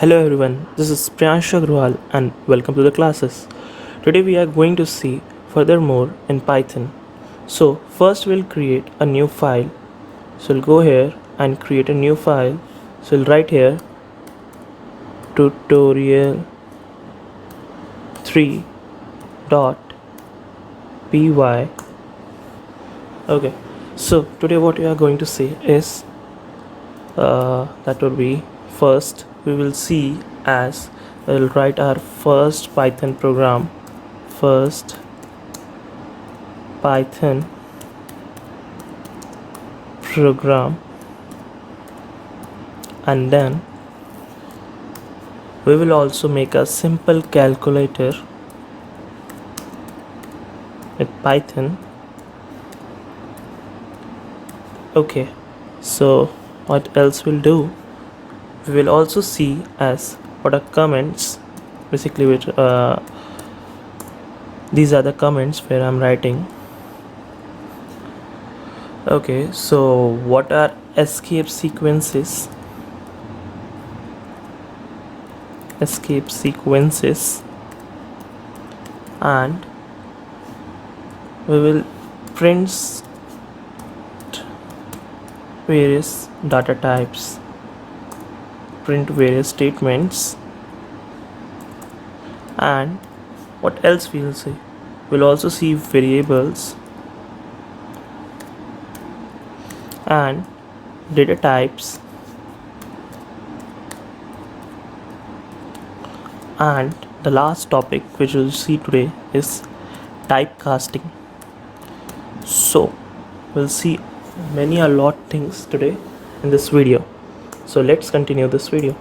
Hello everyone, this is Priyansh Agrawal and welcome to the classes. Today we are going to see furthermore in Python. So first we'll create a new file. So we'll go here and create a new file. So we'll write here tutorial3.py. Okay, so today what we are going to see is that would be first we will see as we'll write our first Python program. First Python program, and then we will also make a simple calculator with Python. Okay, so what else we'll do, we will also see as what are comments, basically which these are the comments where I'm writing. Okay, so what are escape sequences? Escape sequences, and we will print various data types, print various statements, and what else we'll see? We'll also see variables and data types, and the last topic which we'll see today is typecasting. So we'll see a lot things today in this video. So let's continue this video.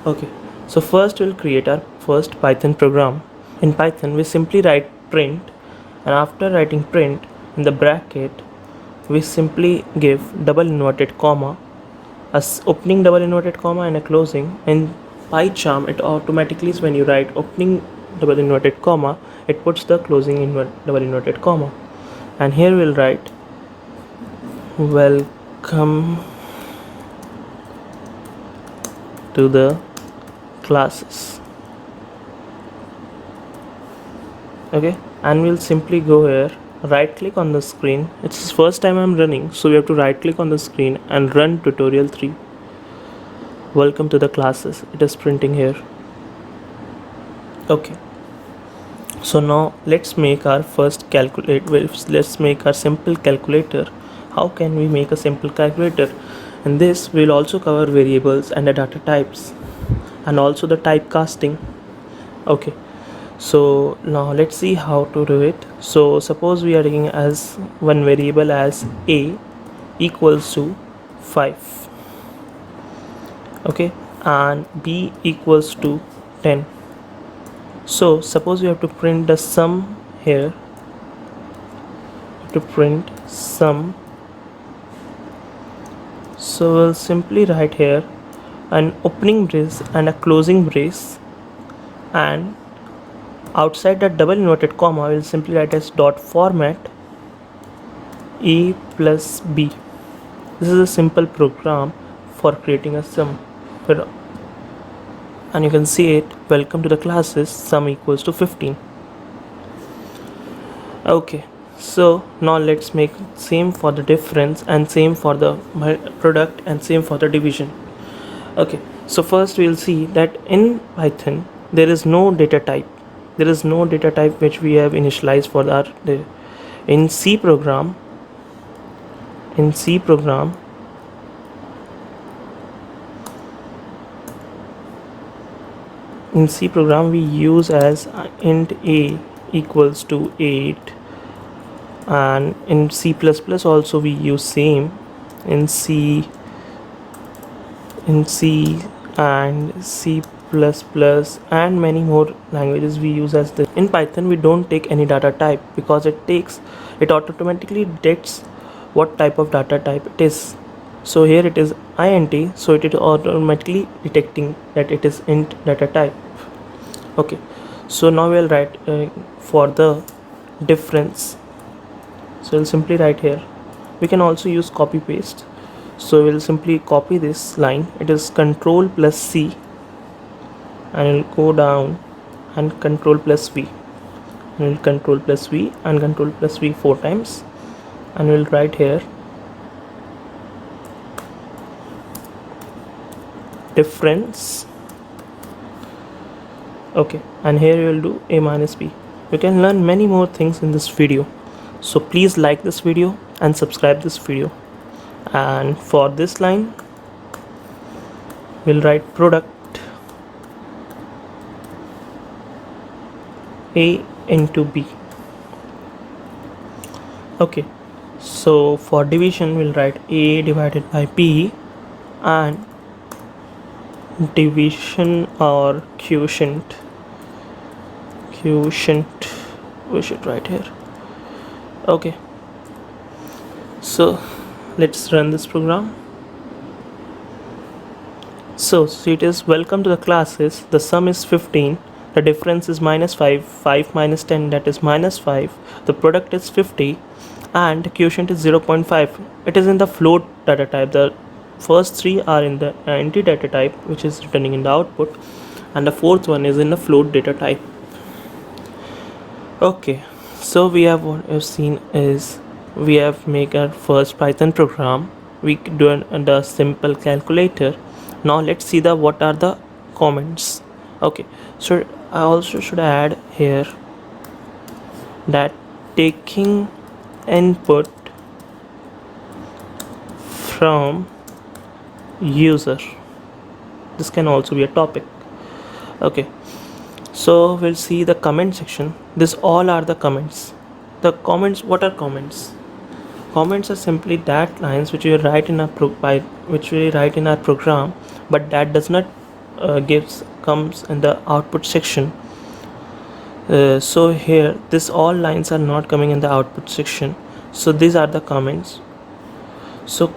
Okay, so first we'll create our first Python program. In Python we simply write print, and after writing print in the bracket we simply give double inverted comma, as opening double inverted comma and a closing. In PyCharm it automatically, when you write opening double inverted comma, it puts the closing double inverted comma. And here we'll write welcome to the classes. Okay, and we'll simply go here, right click on the screen. It's the first time I'm running, so we have to right click on the screen and run tutorial 3. Welcome to the classes. It is printing here. Okay, so now let's make our first calculator. Let's make our simple calculator. How can we make a simple calculator? In this we'll also cover variables and the data types, and also the typecasting. Okay, so now let's see how to do it. So suppose we are taking as one variable as a equals to 5, okay, and b equals to 10. So suppose we have to print the sum here, to print sum. So we'll simply write here an opening brace and a closing brace, and outside that double inverted comma we'll simply write as dot format a plus b. This is a simple program for creating a sum, and you can see it, welcome to the classes, sum equals to 15. Okay, so now let's make same for the difference, and same for the product, and same for the division. Okay, so first we'll see that in Python there is no data type. There is no data type which we have initialized for our in C program. In C program we use as int a equals to 8, and in C++ also we use same. In C and C++ and many more languages we use as this. In Python we don't take any data type, because it automatically detects what type of data type it is. So here it is int, so it is automatically detecting that it is int data type. Okay, so now we'll write for the difference. So we'll simply write here. We can also use copy paste. So we'll simply copy this line. It is Control plus C, and we'll go down and control plus V, and we'll control plus V and control plus V 4 times, and we'll write here difference. Okay, and here you will do a minus b. You can learn many more things in this video, so please like this video and subscribe this video. And for this line we'll write product a into b. Okay, so for division we'll write a divided by b, and division or quotient we should write here. Okay, so let's run this program. So it is welcome to the classes. The sum is 15, the difference is minus 5, 5 minus 10, that is minus 5, the product is 50, and the quotient is 0.5. It is in the float data type. The first three are in the empty data type, which is returning in the output, and the fourth one is in the float data type. Okay, so we have what we've seen is we have make our first Python program. We do the simple calculator. Now let's see the what are the comments. Okay, so I also should add here that taking input from user, this can also be a topic. Okay, so we'll see the comment section. This all are the comments. The comments, what are comments? Comments are simply that lines which we write in our program, but that does not comes in the output section. So here this all lines are not coming in the output section, so these are the comments. So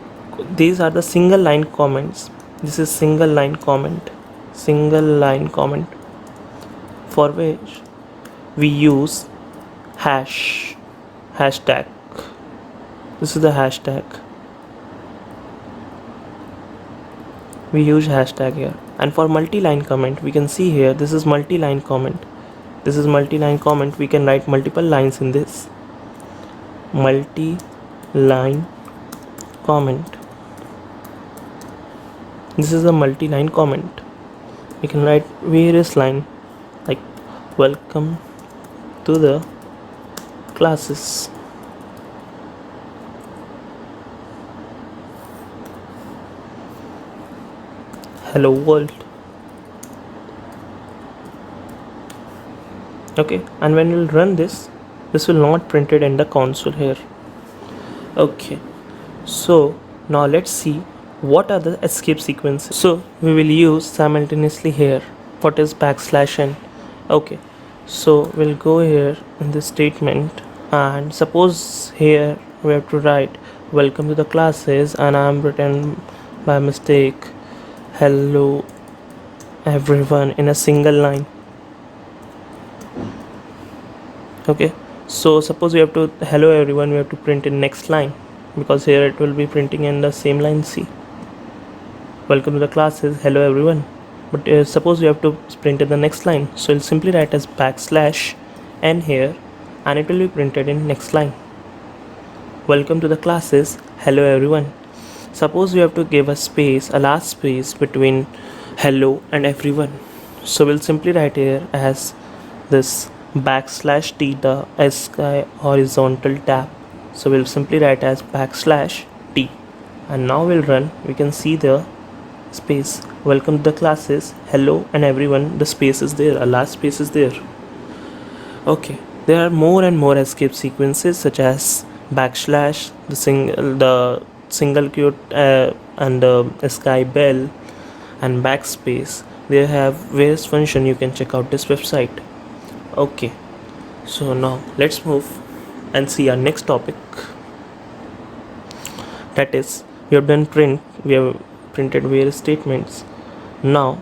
these are the single line comments. This is single line comment, for which we use hashtag. This is the hashtag. We use hashtag here. And for multi-line comment, we can see here this is multi-line comment. This is multi-line comment. We can write multiple lines in this multi-line comment. This is a multi-line comment. We can write various line like welcome to the classes. Hello world. Okay, and when we'll run this will not print it in the console here. Okay, so now let's see what are the escape sequences. So we will use simultaneously here what is \n. Okay, so we'll go here in this statement, and suppose here we have to write welcome to the classes, and I'm written by mistake hello everyone in a single line. Okay, so suppose we have to hello everyone, we have to print in next line, because here it will be printing in the same line. See, welcome to the classes, hello everyone. But suppose we have to print in the next line, so we'll simply write as \n here, and it will be printed in next line. Welcome to the classes, hello everyone. Suppose we have to give a space, a last space between hello and everyone, so we'll simply write here as this \t, the ASCII horizontal tab, so we'll simply write as \t, and now we'll run. We can see the space welcome to the classes, hello and everyone, the space is there, a last space is there. Okay, there are more and more escape sequences such as the single quote and the ASCII bell and backspace. They have various functions. You can check out this website. Okay, so now let's move and see our next topic, that is we have printed various statements. Now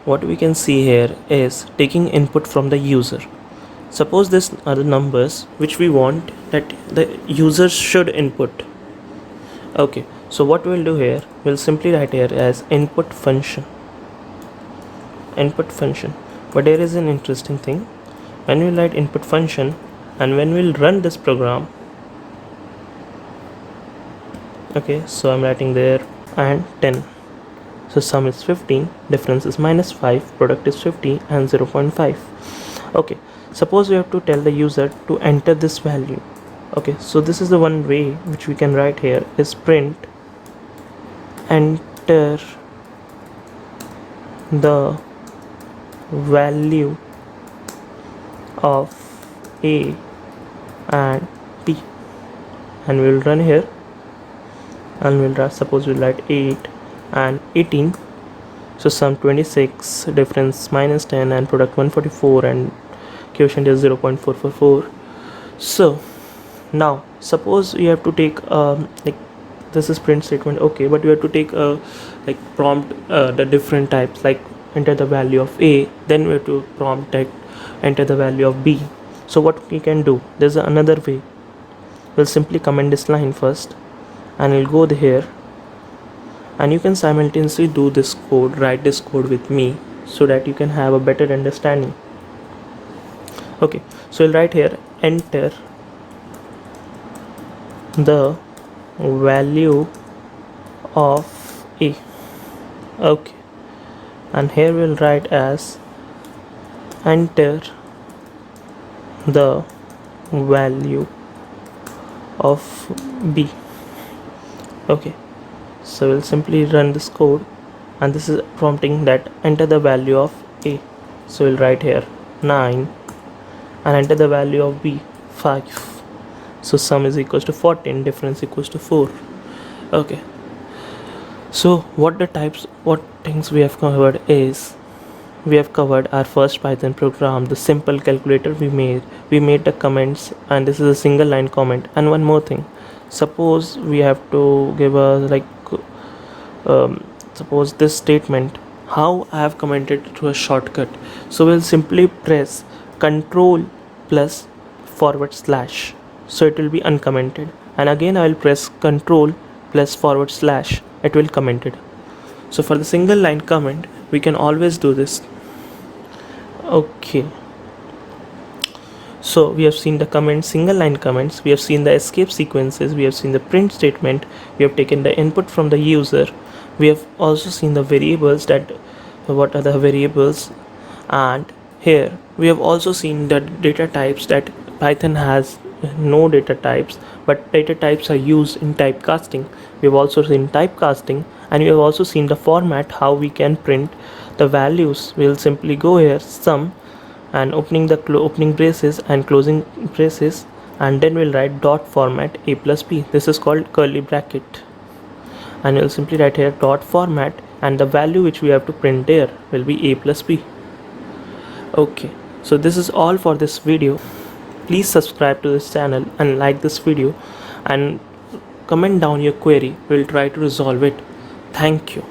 what we can see here is taking input from the user. Suppose these are the numbers which we want that the user should input. Okay, so what we'll do here, we'll simply write here as input function. input function. But there is an interesting thing. When we write input function and when we'll run this program, okay, so I'm writing there and 10. So sum is 15, difference is -5, product is 50 and 0.5. Okay, suppose we have to tell the user to enter this value. Okay, so this is the one way which we can write here is print enter the value of A and B, and we'll run here and we'll write, suppose we'll write 8 and 18. So sum 26, difference -10 and product 144 and quotient is 0.444. So now suppose you have to take like this is print statement, okay, but you have to take like prompt the different types, like enter the value of A, then we have to prompt that enter the value of B. So what we can do, there's another way. We'll simply comment this line first and we'll go here, and you can simultaneously do this code, write this code with me so that you can have a better understanding. Okay, so we'll write here enter the value of A. Okay, and here we'll write as enter the value of B. Okay, so we'll simply run this code, and this is prompting that enter the value of A. So we'll write here 9 and enter the value of B 5. So sum is equals to 14, difference equals to 4. Okay, so what things we have covered is, we have covered our first Python program, the simple calculator we made the comments, and this is a single line comment. And one more thing, suppose we have to give a suppose this statement, how I have commented through a shortcut. So we'll simply press control plus forward slash, so it will be uncommented, and again I will press control plus forward slash, it will commented. So for the single line comment we can always do this. Okay, so we have seen the comments, single line comments, we have seen the escape sequences, we have seen the print statement, we have taken the input from the user, we have also seen the variables, that what are the variables, and here we have also seen the data types, that Python has no data types, but data types are used in typecasting. We have also seen typecasting, and we have also seen the format, how we can print the values. We'll simply go here sum and opening the opening braces and closing braces, and then we'll write dot format A plus B. This is called curly bracket, and we'll simply write here dot format, and the value which we have to print there will be A plus B. Okay, so this is all for this video. Please subscribe to this channel and like this video, and comment down your query. We'll try to resolve it. Thank you.